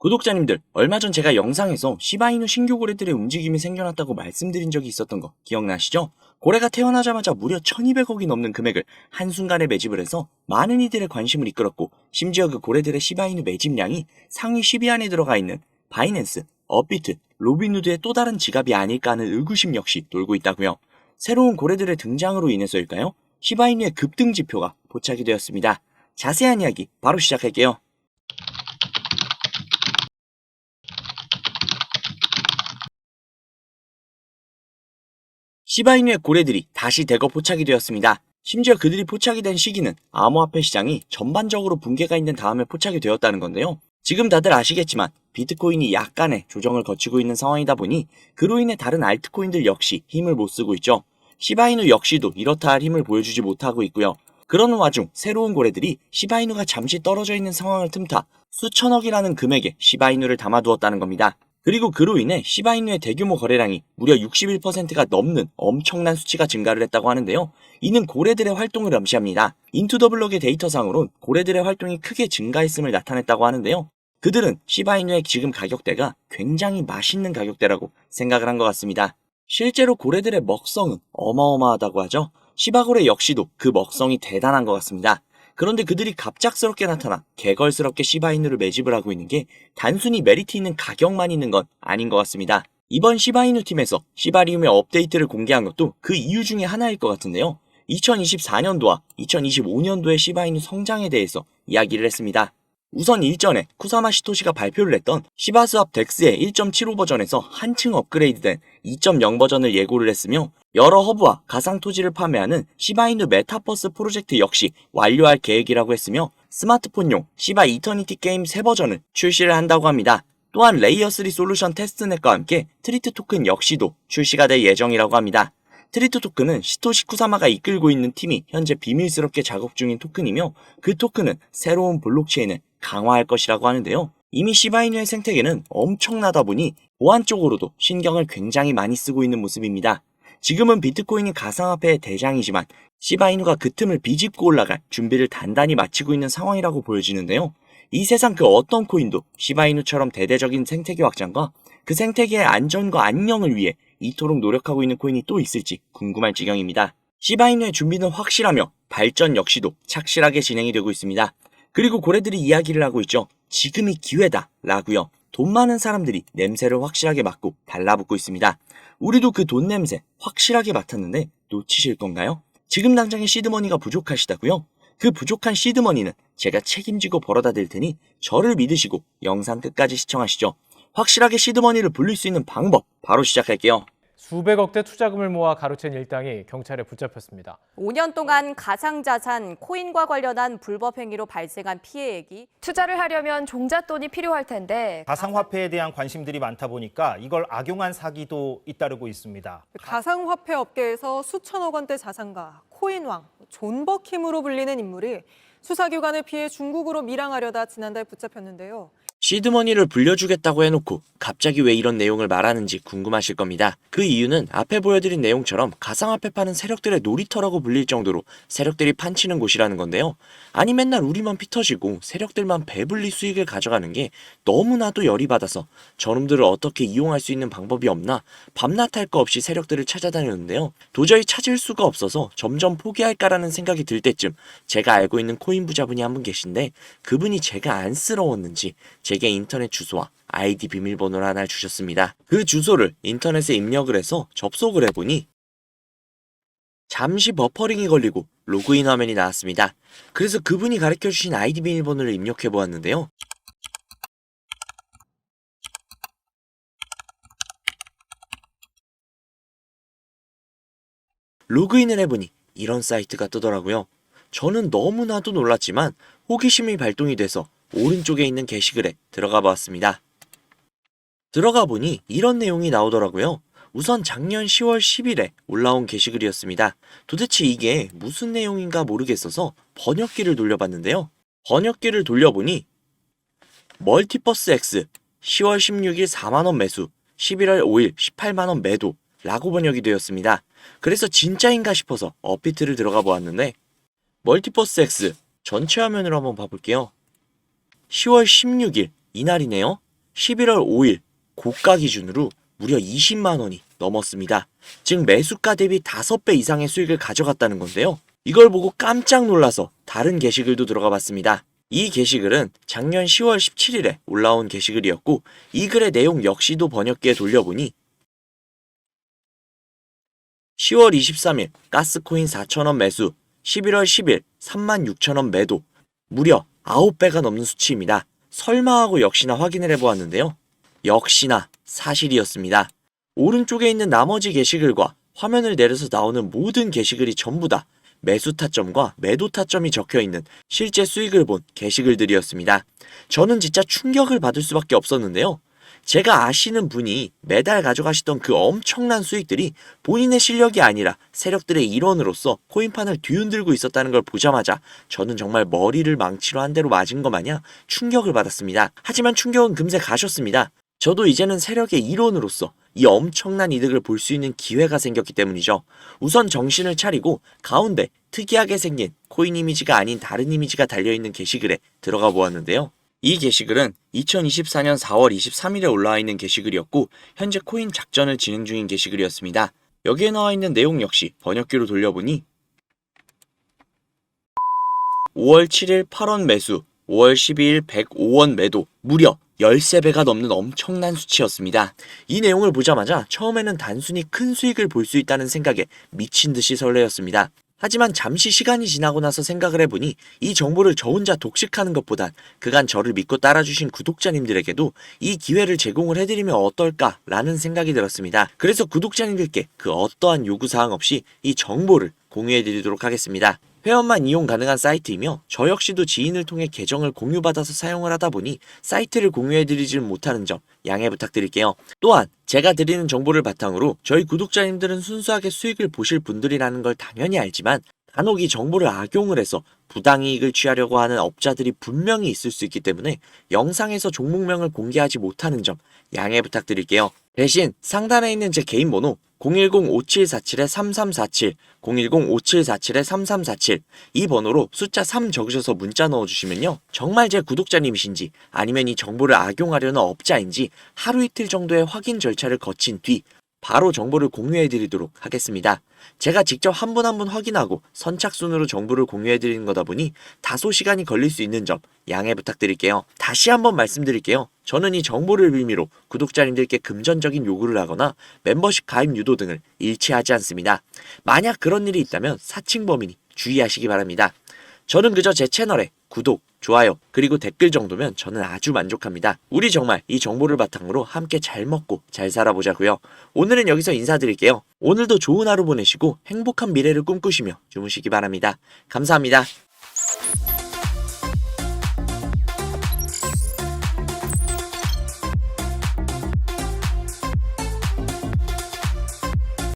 구독자님들, 얼마 전 제가 영상에서 시바이누 신규 고래들의 움직임이 생겨났다고 말씀드린 적이 있었던 거 기억나시죠? 고래가 태어나자마자 무려 1200억이 넘는 금액을 한순간에 매집을 해서 많은 이들의 관심을 이끌었고, 심지어 그 고래들의 시바이누 매집량이 상위 10위 안에 들어가 있는 바이낸스, 업비트, 로빈후드의 또 다른 지갑이 아닐까 하는 의구심 역시 돌고 있다고요. 새로운 고래들의 등장으로 인해서일까요? 시바이누의 급등 지표가 포착이 되었습니다. 자세한 이야기 바로 시작할게요. 시바이누의 고래들이 다시 대거 포착이 되었습니다. 심지어 그들이 포착이 된 시기는 암호화폐 시장이 전반적으로 붕괴가 있는 다음에 포착이 되었다는 건데요. 지금 다들 아시겠지만 비트코인이 약간의 조정을 거치고 있는 상황이다 보니 그로 인해 다른 알트코인들 역시 힘을 못 쓰고 있죠. 시바이누 역시도 이렇다 할 힘을 보여주지 못하고 있고요. 그러는 와중 새로운 고래들이 시바이누가 잠시 떨어져 있는 상황을 틈타 수천억이라는 금액의 시바이누를 담아두었다는 겁니다. 그리고 그로 인해 시바이누의 대규모 거래량이 무려 61%가 넘는 엄청난 수치가 증가를 했다고 하는데요. 이는 고래들의 활동을 암시합니다. 인투더블럭의 데이터상으론 고래들의 활동이 크게 증가했음을 나타냈다고 하는데요. 그들은 시바이누의 지금 가격대가 굉장히 맛있는 가격대라고 생각을 한 것 같습니다. 실제로 고래들의 먹성은 어마어마하다고 하죠. 시바고래 역시도 그 먹성이 대단한 것 같습니다. 그런데 그들이 갑작스럽게 나타나 개걸스럽게 시바이누를 매집을 하고 있는 게 단순히 메리트 있는 가격만 있는 건 아닌 것 같습니다. 이번 시바이누 팀에서 시바리움의 업데이트를 공개한 것도 그 이유 중에 하나일 것 같은데요. 2024년도와 2025년도의 시바이누 성장에 대해서 이야기를 했습니다. 우선 일전에 쿠사마 시토시가 발표를 했던 시바스왑 덱스의 1.75 버전에서 한층 업그레이드된 2.0 버전을 예고를 했으며, 여러 허브와 가상 토지를 판매하는 시바이누 메타버스 프로젝트 역시 완료할 계획이라고 했으며, 스마트폰용 시바 이터니티 게임 새 버전을 출시를 한다고 합니다. 또한 레이어3 솔루션 테스트넷과 함께 트리트 토큰 역시도 출시가 될 예정이라고 합니다. 트리트 토큰은 시토시 쿠사마가 이끌고 있는 팀이 현재 비밀스럽게 작업 중인 토큰이며, 그 토큰은 새로운 블록체인을 강화할 것이라고 하는데요. 이미 시바이누의 생태계는 엄청나다 보니 보안 쪽으로도 신경을 굉장히 많이 쓰고 있는 모습입니다. 지금은 비트코인이 가상화폐의 대장이지만 시바이누가 그 틈을 비집고 올라갈 준비를 단단히 마치고 있는 상황이라고 보여지는데요. 이 세상 그 어떤 코인도 시바이누처럼 대대적인 생태계 확장과 그 생태계의 안전과 안녕을 위해 이토록 노력하고 있는 코인이 또 있을지 궁금할 지경입니다. 시바이누의 준비는 확실하며 발전 역시도 착실하게 진행이 되고 있습니다. 그리고 고래들이 이야기를 하고 있죠. 지금이 기회다 라고요. 돈 많은 사람들이 냄새를 확실하게 맡고 달라붙고 있습니다. 우리도 그 돈 냄새 확실하게 맡았는데 놓치실 건가요? 지금 당장의 시드머니가 부족하시다고요? 그 부족한 시드머니는 제가 책임지고 벌어다 드릴 테니 저를 믿으시고 영상 끝까지 시청하시죠. 확실하게 시드머니를 불릴 수 있는 방법 바로 시작할게요. 수백억대 투자금을 모아 가로챈 일당이 경찰에 붙잡혔습니다. 5년 동안 가상자산, 코인과 관련한 불법 행위로 발생한 피해액이 투자를 하려면 종잣돈이 필요할 텐데 가상화폐에 대한 관심들이 많다 보니까 이걸 악용한 사기도 잇따르고 있습니다. 가상화폐 업계에서 수천억 원대 자산가, 코인왕, 존 버킴으로 불리는 인물이 수사기관을 피해 중국으로 밀항하려다 지난달 붙잡혔는데요. 시드머니를 불려주겠다고 해놓고 갑자기 왜 이런 내용을 말하는지 궁금하실 겁니다. 그 이유는 앞에 보여드린 내용처럼 가상화폐 파는 세력들의 놀이터라고 불릴 정도로 세력들이 판치는 곳이라는 건데요. 아니 맨날 우리만 피 터지고 세력들만 배불리 수익을 가져가는 게 너무나도 열이 받아서 저놈들을 어떻게 이용할 수 있는 방법이 없나 밤낮 할 거 없이 세력들을 찾아다녔는데요. 도저히 찾을 수가 없어서 점점 포기할까라는 생각이 들 때쯤 제가 알고 있는 코인 부자분이 한 분 계신데, 그분이 제가 안쓰러웠는지 제게 인터넷 주소와 아이디 비밀번호를 하나 주셨습니다. 그 주소를 인터넷에 입력을 해서 접속을 해보니 잠시 버퍼링이 걸리고 로그인 화면이 나왔습니다. 그래서 그분이 가르쳐주신 아이디 비밀번호를 입력해보았는데요. 로그인을 해보니 이런 사이트가 뜨더라고요. 저는 너무나도 놀랐지만 호기심이 발동이 돼서 오른쪽에 있는 게시글에 들어가 보았습니다. 들어가 보니 이런 내용이 나오더라고요. 우선 작년 10월 10일에 올라온 게시글이었습니다. 도대체 이게 무슨 내용인가 모르겠어서 번역기를 돌려봤는데요. 번역기를 돌려보니 멀티버스 X 10월 16일 4만원 매수, 11월 5일 18만원 매도 라고 번역이 되었습니다. 그래서 진짜인가 싶어서 업비트를 들어가 보았는데, 멀티버스 X 전체 화면으로 한번 봐볼게요. 10월 16일 이날이네요. 11월 5일 고가 기준으로 무려 20만 원이 넘었습니다. 즉 매수가 대비 5배 이상의 수익을 가져갔다는 건데요. 이걸 보고 깜짝 놀라서 다른 게시글도 들어가 봤습니다. 이 게시글은 작년 10월 17일에 올라온 게시글이었고 이 글의 내용 역시도 번역기에 돌려보니 10월 23일 가스코인 4,000원 매수, 11월 10일 36,000원 매도, 무려 9배가 넘는 수치입니다. 설마 하고 역시나 확인을 해보았는데요. 역시나 사실이었습니다. 오른쪽에 있는 나머지 게시글과 화면을 내려서 나오는 모든 게시글이 전부 다 매수 타점과 매도 타점이 적혀있는 실제 수익을 본 게시글들이었습니다. 저는 진짜 충격을 받을 수밖에 없었는데요. 제가 아시는 분이 매달 가져가시던 그 엄청난 수익들이 본인의 실력이 아니라 세력들의 일원으로서 코인판을 뒤흔들고 있었다는 걸 보자마자 저는 정말 머리를 망치로 한 대로 맞은 것 마냥 충격을 받았습니다. 하지만 충격은 금세 가셨습니다. 저도 이제는 세력의 일원으로서 이 엄청난 이득을 볼 수 있는 기회가 생겼기 때문이죠. 우선 정신을 차리고 가운데 특이하게 생긴 코인 이미지가 아닌 다른 이미지가 달려있는 게시글에 들어가 보았는데요. 이 게시글은 2024년 4월 23일에 올라와 있는 게시글이었고 현재 코인 작전을 진행 중인 게시글이었습니다. 여기에 나와 있는 내용 역시 번역기로 돌려보니 5월 7일 8원 매수, 5월 12일 105원 매도, 무려 13배가 넘는 엄청난 수치였습니다. 이 내용을 보자마자 처음에는 단순히 큰 수익을 볼 수 있다는 생각에 미친 듯이 설레었습니다. 하지만 잠시 시간이 지나고 나서 생각을 해보니 이 정보를 저 혼자 독식하는 것보단 그간 저를 믿고 따라주신 구독자님들에게도 이 기회를 제공을 해드리면 어떨까라는 생각이 들었습니다. 그래서 구독자님들께 그 어떠한 요구사항 없이 이 정보를 공유해드리도록 하겠습니다. 회원만 이용 가능한 사이트이며 저 역시도 지인을 통해 계정을 공유받아서 사용을 하다 보니 사이트를 공유해드리지는 못하는 점 양해 부탁드릴게요. 또한 제가 드리는 정보를 바탕으로 저희 구독자님들은 순수하게 수익을 보실 분들이라는 걸 당연히 알지만 간혹 이 정보를 악용을 해서 부당이익을 취하려고 하는 업자들이 분명히 있을 수 있기 때문에 영상에서 종목명을 공개하지 못하는 점 양해 부탁드릴게요. 대신 상단에 있는 제 개인 번호 010-5747-3347, 010-5747-3347 이 번호로 숫자 3 적으셔서 문자 넣어주시면요. 정말 제 구독자님이신지 아니면 이 정보를 악용하려는 업자인지 하루 이틀 정도의 확인 절차를 거친 뒤 바로 정보를 공유해드리도록 하겠습니다. 제가 직접 한 분 한 분 확인하고 선착순으로 정보를 공유해드리는 거다 보니 다소 시간이 걸릴 수 있는 점 양해 부탁드릴게요. 다시 한번 말씀드릴게요. 저는 이 정보를 빌미로 구독자님들께 금전적인 요구를 하거나 멤버십 가입 유도 등을 일치하지 않습니다. 만약 그런 일이 있다면 사칭 범인이 주의하시기 바랍니다. 저는 그저 제 채널에 구독, 좋아요, 그리고 댓글 정도면 저는 아주 만족합니다. 우리 정말 이 정보를 바탕으로 함께 잘 먹고 잘 살아보자고요. 오늘은 여기서 인사드릴게요. 오늘도 좋은 하루 보내시고 행복한 미래를 꿈꾸시며 주무시기 바랍니다. 감사합니다.